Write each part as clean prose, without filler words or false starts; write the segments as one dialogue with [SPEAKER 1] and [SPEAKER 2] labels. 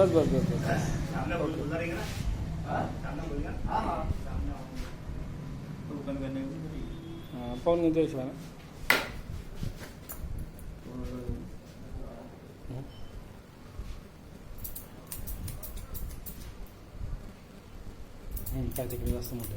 [SPEAKER 1] बस बस बस बस हां पाहून घेतो हिशोबानं. काय तिकडे जास्त मोठे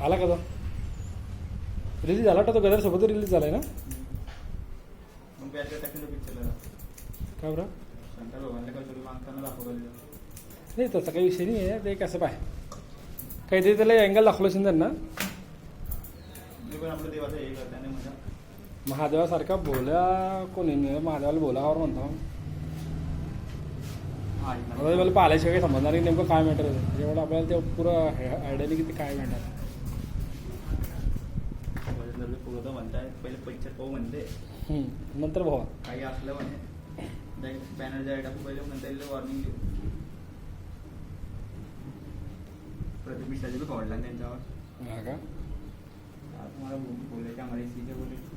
[SPEAKER 1] आला का तो रिलीज झाला का तो गदर सोबत रिलीज झालाय ना का बरं नाही तसं काही विषय नाही आहे ते कसं पाय काहीतरी त्याला अँगल दाखवलं असेल त्यांना महादेवासारखा बोल्या कोणी नाही महादेवाला बोलावर म्हणतो आता मला पाहिल्याशिवाय काही समजणार नाही नेमकं काय मॅटर आहे एवढं आपल्याला ते पुरं आयडिया की ते काय मॅटर
[SPEAKER 2] म्हणताय पहिले पिक्चर पाहू म्हणते
[SPEAKER 1] नंतर भावा
[SPEAKER 2] काही असलं म्हणे बॅनर जाय टाकू पहिले म्हणता येईल वॉर्निंग देऊ प्रतिमिष्ठाचे बी आवडला त्यांच्यावर
[SPEAKER 1] हा का
[SPEAKER 2] तुम्हाला बोलायचे आम्हाला सीचे बोलले